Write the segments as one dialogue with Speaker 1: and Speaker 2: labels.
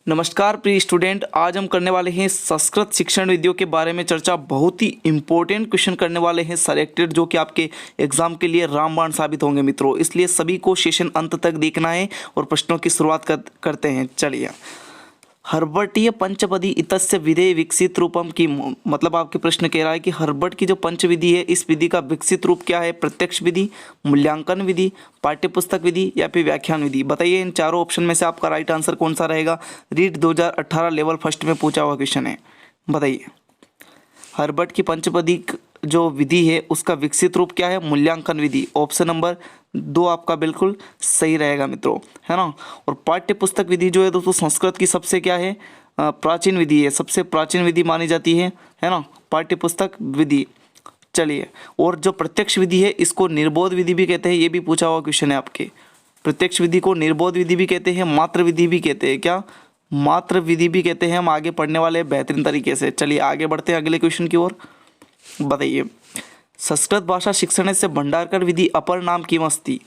Speaker 1: नमस्कार प्रिय स्टूडेंट, आज हम करने वाले हैं संस्कृत शिक्षण विधियों के बारे में चर्चा। बहुत ही इंपॉर्टेंट क्वेश्चन करने वाले हैं सेलेक्टेड, जो कि आपके एग्जाम के लिए रामबाण साबित होंगे मित्रों। इसलिए सभी को सेशन अंत तक देखना है और प्रश्नों की शुरुआत करते हैं। चलिए, हर्बटीय पंचपदी इतस्य विधेय विकसित रूपम की मतलब आपके प्रश्न कह रहा है कि हर्बट की जो पंचविधि है, इस विधि का विकसित रूप क्या है? प्रत्यक्ष विधि, मूल्यांकन विधि, पाठ्यपुस्तक विधि या फिर व्याख्यान विधि। बताइए, इन चारों ऑप्शन में से आपका राइट आंसर कौन सा रहेगा? रीट 2018 लेवल फर्स्ट में पूछा हुआ क्वेश्चन है। बताइए, हर्बट की पंचपदी जो विधि है उसका विकसित रूप क्या है? मूल्यांकन विधि। ऑप्शन नंबर 2 आपका बिल्कुल सही रहेगा मित्रों, है ना। और पाठ्य पुस्तक विधि जो है दोस्तों, संस्कृत की सबसे क्या है? प्राचीन विधि है, सबसे प्राचीन विधि मानी जाती है ना, पाठ्य पुस्तक विधि। चलिए, और जो प्रत्यक्ष विधि है इसको निर्बोध विधि भी कहते हैं, ये भी पूछा हुआ क्वेश्चन है आपके। प्रत्यक्ष विधि को निर्बोध विधि भी कहते हैं, मात्र विधि भी कहते हैं। क्या? मात्र विधि भी कहते हैं। हम आगे पढ़ने वाले हैं बेहतरीन तरीके से। चलिए आगे बढ़ते हैं अगले क्वेश्चन की ओर। बताइए, संस्कृत भाषा शिक्षण से भंडारकर विधि अपर नाम किम अस्ति?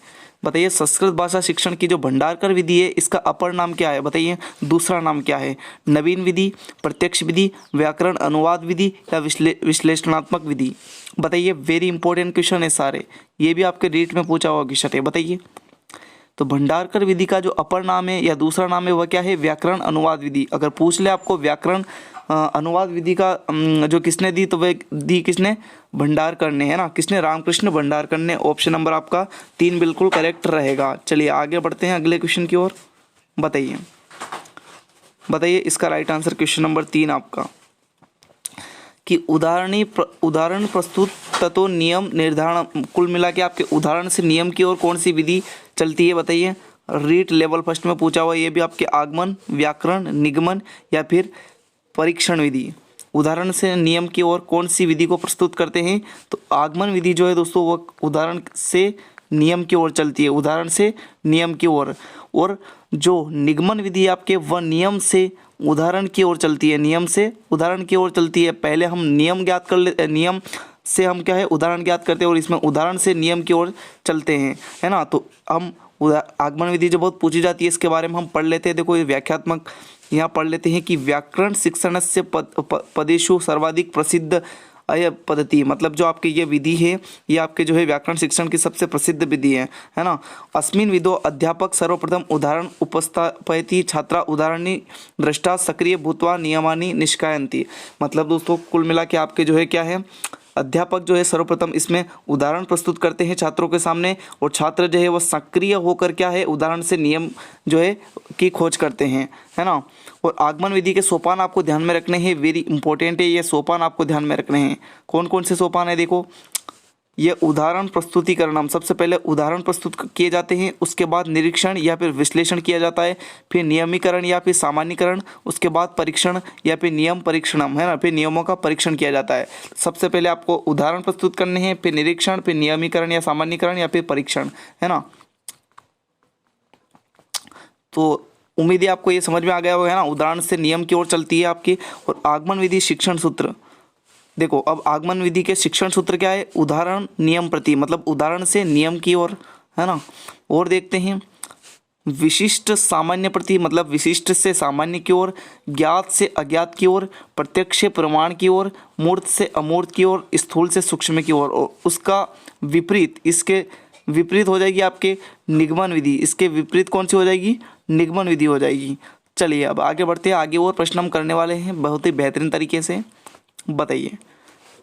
Speaker 1: बताइए, संस्कृत भाषा शिक्षण की जो भंडारकर विधि है इसका अपर नाम क्या है? बताइए, दूसरा नाम क्या है? नवीन विधि, प्रत्यक्ष विधि, व्याकरण अनुवाद विधि या विश्लेषणात्मक विधि? बताइए, वेरी इंपॉर्टेंट क्वेश्चन है सारे, ये भी आपके रीट में पूछा हुआ क्वेश्चन है। बताइए, तो भंडारकर विधि का जो अपर नाम है या दूसरा नाम है वह क्या है? व्याकरण अनुवाद विधि। अगर पूछ ले आपको व्याकरण अनुवाद विधि का जो किसने दी, तो वह दी किसने? भंडारकर ने, है ना। किसने? रामकृष्ण भंडारकर ने। ऑप्शन नंबर आपका 3 बिल्कुल करेक्ट रहेगा। चलिए आगे बढ़ते हैं अगले क्वेश्चन की ओर। बताइए, इसका राइट आंसर क्वेश्चन नंबर 3 आपका कि उदाहरण प्रस्तुत तत्व नियम निर्धारण। कुल मिला के आपके उदाहरण से नियम की ओर कौन सी विधि चलती है? बताइए, रीट लेवल फर्स्ट में पूछा हुआ, ये भी आपके आगमन, व्याकरण, निगमन या फिर परीक्षण विधि। उदाहरण से नियम की ओर कौन सी विधि को प्रस्तुत करते हैं? तो आगमन विधि जो है दोस्तों वो उदाहरण से नियम की ओर चलती है, उदाहरण से नियम की ओर। और जो निगमन विधि है आपके, वह नियम से उदाहरण की ओर चलती है, नियम से उदाहरण की ओर चलती है। पहले हम नियम ज्ञात कर ले, नियम से हम क्या है? उदाहरण ज्ञात करते हैं और इसमें उदाहरण से नियम की ओर चलते हैं, है ना। तो हम आगमन विधि जो बहुत पूछी जाती है इसके बारे में हम पढ़ लेते हैं। देखो, ये व्याख्यात्मक यहाँ पढ़ लेते हैं कि व्याकरण शिक्षण से पदेशु सर्वाधिक प्रसिद्ध अय पद्धति, मतलब जो आपकी ये विधि है ये आपके जो है व्याकरण शिक्षण की सबसे प्रसिद्ध विधि है ना। अस्मिन विधो अध्यापक सर्वप्रथम उदाहरण उपस्थापयति, छात्रा उदाहरणी दृष्टा सक्रिय भूत्वा नियमानि निष्कायन्ति। मतलब दोस्तों कुल मिला के आपके जो है क्या है? अध्यापक जो है सर्वप्रथम इसमें उदाहरण प्रस्तुत करते हैं छात्रों के सामने, और छात्र जो है वह सक्रिय होकर क्या है? उदाहरण से नियम जो है की खोज करते हैं, है ना। और आगमन विधि के सोपान आपको ध्यान में रखने हैं, वेरी इंपॉर्टेंट है ये सोपान, आपको ध्यान में रखने हैं। कौन कौन से सोपान है? देखो, ये उदाहरण प्रस्तुतिकरण, हम सबसे पहले उदाहरण प्रस्तुत किए जाते हैं, उसके बाद निरीक्षण या फिर विश्लेषण किया जाता है, फिर नियमीकरण या फिर सामान्यीकरण, उसके बाद परीक्षण या फिर नियम परीक्षणम, है ना, फिर नियमों का परीक्षण किया जाता है। सबसे पहले आपको उदाहरण प्रस्तुत करने हैं, फिर निरीक्षण, फिर नियमीकरण या सामान्यीकरण या फिर परीक्षण, है ना। तो उम्मीद है आपको ये समझ में आ गया होगा, है ना। उदाहरण से नियम की ओर चलती है आपकी। और आगमन विधि शिक्षण सूत्र, देखो अब आगमन विधि के शिक्षण सूत्र क्या है? उदाहरण नियम प्रति, मतलब उदाहरण से नियम की ओर, है ना। और देखते हैं विशिष्ट सामान्य प्रति, मतलब विशिष्ट से सामान्य की ओर, ज्ञात से अज्ञात की ओर, प्रत्यक्ष से प्रमाण की ओर, मूर्त से अमूर्त की ओर, स्थूल से सूक्ष्म की ओर। और उसका विपरीत, इसके विपरीत हो जाएगी आपके निगमन विधि। इसके विपरीत कौन सी हो जाएगी? निगमन विधि हो जाएगी। चलिए अब आगे बढ़ते हैं, आगे और प्रश्न हम करने वाले हैं बहुत ही बेहतरीन तरीके से। बताइए,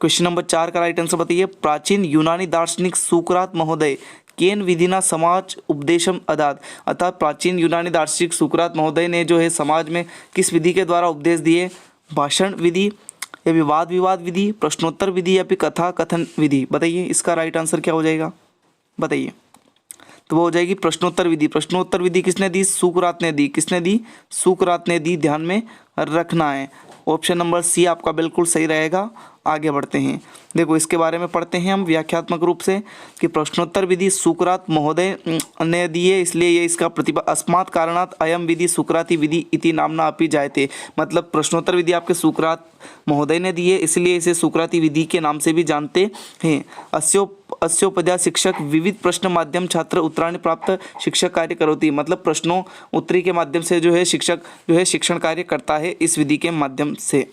Speaker 1: क्वेश्चन नंबर 4 का राइट आंसर बताइए। प्राचीन यूनानी दार्शनिक सुकरात महोदय केन विधिना समाज उपदेशम अदात, अर्थात प्राचीन यूनानी दार्शनिक सुकरात महोदय ने जो है समाज में किस विधि के द्वारा उपदेश दिए? भाषण विधि या विवाद विवाद विधि, प्रश्नोत्तर विधि या फिर कथा कथन विधि? बताइए, इसका राइट आंसर क्या हो जाएगा? बताइए, तो वो हो जाएगी प्रश्नोत्तर विधि। प्रश्नोत्तर विधि किसने दी? सुकरात ने दी। किसने दी? सुकरात ने दी, ध्यान में रखना है। ऑप्शन नंबर सी आपका बिल्कुल सही रहेगा। आगे बढ़ते हैं, देखो इसके बारे में पढ़ते हैं हम व्याख्यात्मक रूप से कि प्रश्नोत्तर विधि सुकरात महोदय ने दी है, इसलिए ये इसका प्रतिभा अस्मात् कारणात् अयम विधि सुकराती विधि इति नामना अपि जायते। मतलब प्रश्नोत्तर विधि आपके सुकरात महोदय ने दी है, इसलिए इसे सुकराती विधि के नाम से भी जानते हैं। अस्योपध्याय शिक्षक विविध प्रश्न माध्यम छात्र उत्तराणि प्राप्त शिक्षक कार्य करोति। मतलब प्रश्नों उत्तरी के माध्यम से जो है शिक्षक जो है शिक्षण कार्य करता है इस विधि के माध्यम से।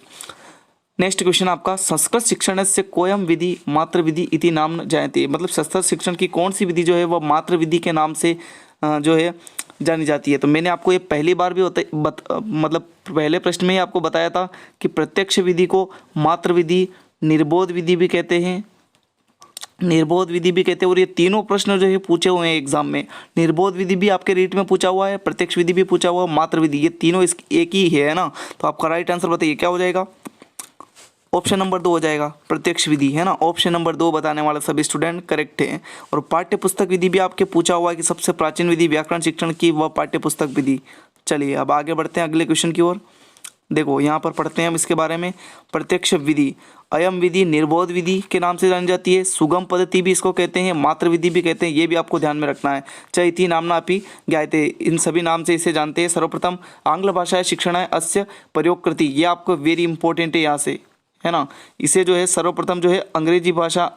Speaker 1: नेक्स्ट क्वेश्चन आपका, संस्कृत शिक्षण से कोयम विधि मातृ विधि इति नाम जायते। मतलब संस्कृत शिक्षण की कौन सी विधि जो है वह मातृ विधि के नाम से जो है जानी जाती है। तो मैंने आपको ये पहली बार भी मतलब पहले प्रश्न में ही आपको बताया था कि प्रत्यक्ष विधि को मातृ विधि, निर्बोध विधि भी कहते हैं, निर्बोध विधि भी कहते हैं। और ये तीनों प्रश्न जो है पूछे हुए हैं एग्जाम में। निर्बोध विधि भी आपके रीट में पूछा हुआ है, प्रत्यक्ष विधि भी पूछा हुआ है, मातृ विधि, ये तीनों एक ही है ना। तो आपका राइट आंसर बताइए क्या हो जाएगा। ऑप्शन नंबर 2 हो जाएगा, प्रत्यक्ष विधि है ना। ऑप्शन नंबर 2 बताने वाले सभी स्टूडेंट करेक्ट हैं। और पाठ्य पुस्तक विधि भी आपके पूछा हुआ है कि सबसे प्राचीन विधि व्याकरण शिक्षण की वह पाठ्य पुस्तक विधि। चलिए अब आगे बढ़ते हैं अगले क्वेश्चन की ओर। देखो यहाँ पर पढ़ते हैं हम इसके बारे में। प्रत्यक्ष विधि अयम विधि निर्बोध विधि के नाम से जानी जाती है, सुगम पद्धति भी इसको कहते हैं, मातृ विधि भी कहते हैं। ये भी आपको ध्यान में रखना है। चैती नामना अपि ज्ञायते, इन सभी नाम से इसे जानते हैं। सर्वप्रथम आंग्ल भाषा शिक्षणाय अस्य प्रयोगकृति, ये आपको वेरी इंपॉर्टेंट है यहाँ से, है ना। इसे जो है सर्वप्रथम जो है अंग्रेजी भाषा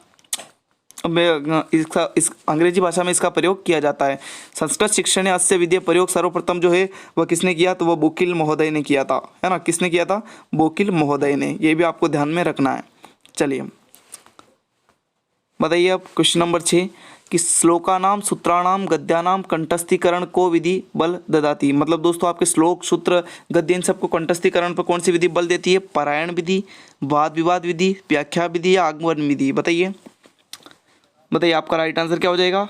Speaker 1: में इस अंग्रेजी भाषा में इसका प्रयोग किया जाता है। संस्कृत शिक्षण अस्य विधि प्रयोग सर्वप्रथम जो है वह किसने किया, तो वह बोकिल महोदय ने किया था, है ना। किसने किया था, बोकिल महोदय ने। ये भी आपको ध्यान में रखना है। चलिए बताइए अब क्वेश्चन नंबर 6 कि श्लोकानाम सूत्राणाम गद्यानाम कंठस्थीकरण को विधि बल ददाती। मतलब दोस्तों आपके श्लोक सूत्र गद्य इन सबको कंठस्थीकरण पर कौन सी विधि बल देती है, पारायण विधि, वाद विवाद विधि, व्याख्या विधि या आगमन विधि। बताइए बताइए आपका राइट आंसर क्या हो जाएगा।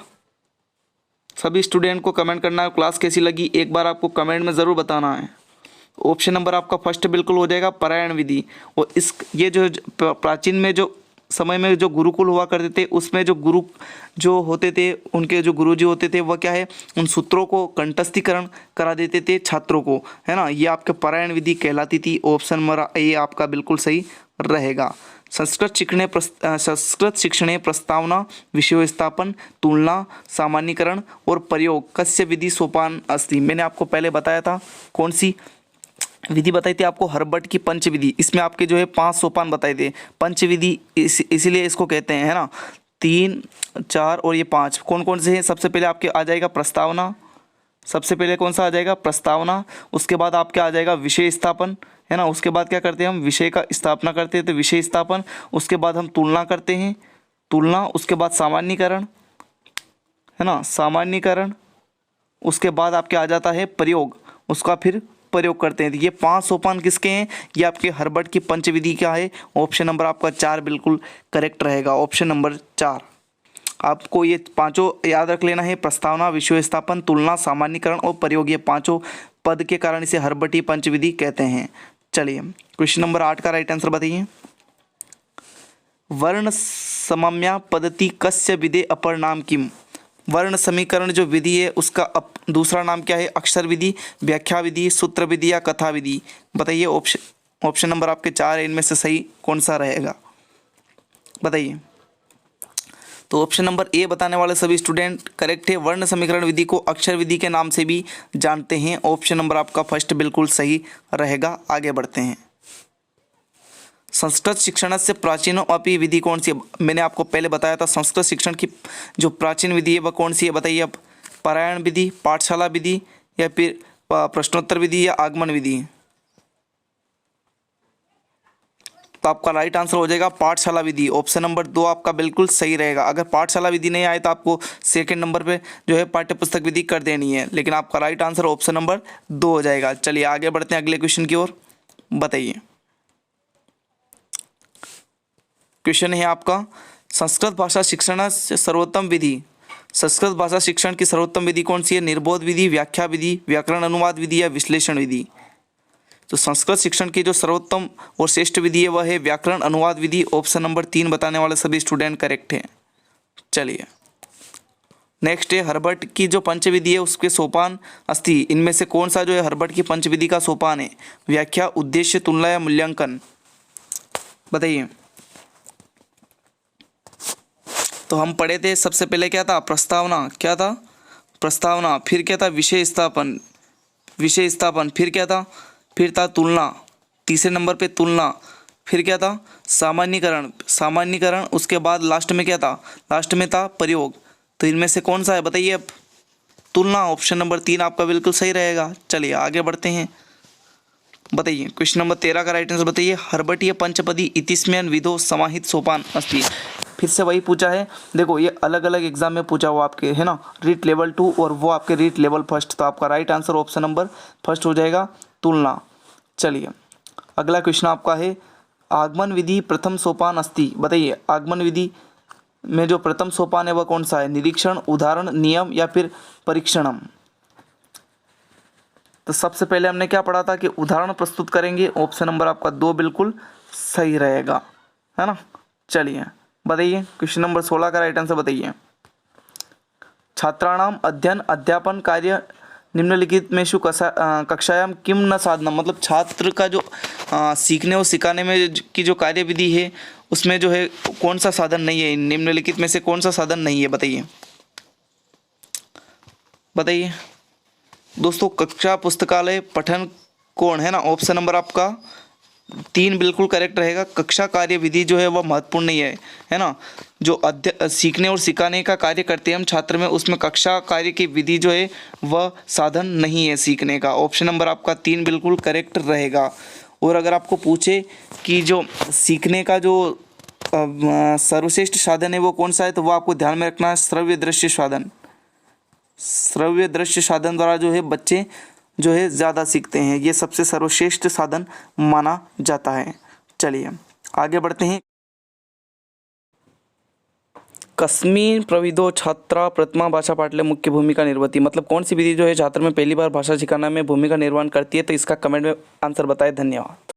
Speaker 1: सभी स्टूडेंट को कमेंट करना है क्लास कैसी लगी, एक बार आपको कमेंट में ज़रूर बताना है। ऑप्शन नंबर आपका फर्स्ट बिल्कुल हो जाएगा, पारायण विधि। और इस ये जो प्राचीन में जो समय में जो गुरुकुल हुआ करते थे उसमें जो गुरु जो होते थे, उनके जो गुरुजी होते थे वह क्या है, उन सूत्रों को कंठस्थीकरण करा देते थे छात्रों को, है ना। ये आपके पारायण विधि कहलाती थी। ऑप्शन नंबर ए आपका बिल्कुल सही रहेगा। संस्कृत शिक्षणे प्रस्तावना, विषय स्थापन, तुलना, सामान्यीकरण और प्रयोग कस्य विधि सोपान अस्ति। मैंने आपको पहले बताया था कौन सी विधि बताई थी आपको, हर्बट की पंच विधि। इसमें आपके जो है 5 सोपान बताए थे। पंच विधि इसीलिए इसको कहते हैं, है ना। 3, 4 और ये 5 कौन कौन से हैं। सबसे पहले आपके आ जाएगा प्रस्तावना, सबसे पहले कौन सा आ जाएगा, प्रस्तावना। उसके बाद आपके आ जाएगा विषय स्थापन, है ना। उसके बाद क्या करते हैं हम, विषय का स्थापना करते हैं तो विषय स्थापन। उसके बाद हम तुलना करते हैं, तुलना। उसके बाद सामान्यीकरण, है ना, सामान्यीकरण। उसके बाद आपके आ जाता है प्रयोग, उसका फिर प्रयोग करते हैं। तो ये 5 सोपान किसके हैं, ये आपके हर्बट की पंचविधि का है। ऑप्शन नंबर आपका 4 बिल्कुल करेक्ट रहेगा। ऑप्शन नंबर 4 आपको ये 5 याद रख लेना है, प्रस्तावना, विषय स्थापन, तुलना, सामान्यीकरण और प्रयोग। ये 5 पद के कारण इसे हर्बटी पंचविधि कहते हैं। चलिए क्वेश्चन नंबर 8 का राइट आंसर बताइए। वर्ण समम्या पद्धति कस्य विधे अपर नाम किम। वर्ण समीकरण जो विधि है उसका दूसरा नाम क्या है, अक्षर विधि, व्याख्या विधि, सूत्र विधि या कथा विधि। बताइए ऑप्शन नंबर आपके 4 है, इनमें से सही कौन सा रहेगा बताइए। तो ऑप्शन नंबर ए बताने वाले सभी स्टूडेंट करेक्ट है। वर्ण समीकरण विधि को अक्षर विधि के नाम से भी जानते हैं। ऑप्शन नंबर आपका फर्स्ट बिल्कुल सही रहेगा। आगे बढ़ते हैं। संस्कृत शिक्षण से प्राचीनों अपि विधि कौन सी है। मैंने आपको पहले बताया था संस्कृत शिक्षण की जो प्राचीन विधि है वह कौन सी है। बताइए अब, पारायण विधि, पाठशाला विधि या फिर प्रश्नोत्तर विधि या आगमन विधि। तो आपका राइट आंसर हो जाएगा पाठशाला विधि। ऑप्शन नंबर 2 आपका बिल्कुल सही रहेगा। अगर पाठशाला विधि नहीं आए तो आपको सेकंड नंबर पे जो है पाठ्यपुस्तक विधि कर देनी है, लेकिन आपका राइट आंसर ऑप्शन नंबर 2 हो जाएगा। चलिए आगे बढ़ते हैं अगले क्वेश्चन की ओर। बताइए क्वेश्चन है आपका, संस्कृत भाषा शिक्षण से सर्वोत्तम विधि। संस्कृत भाषा शिक्षण की सर्वोत्तम विधि कौन सी है। निर्बोध विधि, व्याख्या विधि, व्याकरण अनुवाद विधि या विश्लेषण विधि। तो संस्कृत शिक्षण की जो सर्वोत्तम और श्रेष्ठ विधि है वह है व्याकरण अनुवाद विधि। ऑप्शन नंबर 3 बताने वाले सभी स्टूडेंट करेक्ट हैं। चलिए नेक्स्ट है हर्बर्ट की जो पंचविधि है उसके सोपान अस्ति, इनमें से कौन सा जो है हर्बर्ट की पंचविधि का सोपान है? व्याख्या, उद्देश्य, तुलना या मूल्यांकन, बताइए। तो हम पढ़े थे सबसे पहले क्या था? प्रस्तावना। क्या था? प्रस्तावना। फिर क्या था? विषय स्थापन। विषय स्थापन। फिर क्या था? फिर था तुलना। तीसरे नंबर पे तुलना। फिर क्या था? सामान्यीकरण। सामान्यीकरण। उसके बाद लास्ट में क्या था? लास्ट में था प्रयोग। तो इनमें से कौन सा है बताइए अब? तुलना। ऑप्शन नंबर 3 आपका बिल्कुल सही रहेगा। चलिए आगे बढ़ते हैं। बताइए क्वेश्चन नंबर 13 का राइट आंसर बताइए। हर्बटीय पंचपदी इतिस्मयन विधो समाहित सोपान अस्ति। फिर से वही पूछा है। देखो ये अलग अलग एग्जाम में पूछा हुआ आपके, है ना, रीट लेवल 2 और वो आपके रीट लेवल फर्स्ट। तो आपका right answer option number first हो जाएगा, तुलना। चलिए अगला क्वेश्चन आपका है, आगमन विधि प्रथम सोपान अस्ति। बताइए आगमन विधि में जो प्रथम सोपान है वह कौन सा है? निरीक्षण, उदाहरण, नियम या फिर परीक्षणम। तो सबसे पहले हमने क्या पढ़ा था कि उदाहरण प्रस्तुत करेंगे। ऑप्शन नंबर आपका 2 बिल्कुल सही रहेगा, है ना। चलिए बताइए क्वेश्चन नंबर 16 का राइट आंसर बताइए। छात्राणाम अध्ययन अध्यापन कार्य निम्नलिखितेषु कक्षायाम किम न साधनम। मतलब छात्र का जो सीखने और सिखाने में की जो कार्यविधि है उसमें जो है कौन सा साधन नहीं है? निम्नलिखित में से कौन सा साधन नहीं है? बताइए बताइए दोस्तों। कक्षा, पुस्तकालय, पठन कोण, है ना। ऑप्शन नंबर आपका 3 बिल्कुल करेक्ट रहेगा। कक्षा कार्य विधि जो है वह महत्वपूर्ण नहीं है ना। जो सीखने और सिखाने का कार्य करते हैं हम छात्र में, उसमें कक्षा कार्य की विधि जो है वह साधन नहीं है सीखने का। ऑप्शन नंबर आपका 3 बिल्कुल करेक्ट रहेगा। और अगर आपको पूछे कि जो सीखने का जो सर्वश्रेष्ठ साधन है वो कौन सा है, तो वो आपको ध्यान में रखना है श्रव्य दृश्य साधन। श्रव्य दृश्य साधन द्वारा जो है बच्चे जो है ज़्यादा सीखते हैं, ये सबसे सर्वश्रेष्ठ साधन माना जाता है। चलिए आगे बढ़ते हैं। कस्मिन् प्रविधौ छात्रा प्रथमा भाषा पाठले मुख्य भूमिका निर्वहति। मतलब कौन सी विधि जो है छात्र में पहली बार भाषा सिखाने में भूमिका निर्वहन करती है? तो इसका कमेंट में आंसर बताएं। धन्यवाद।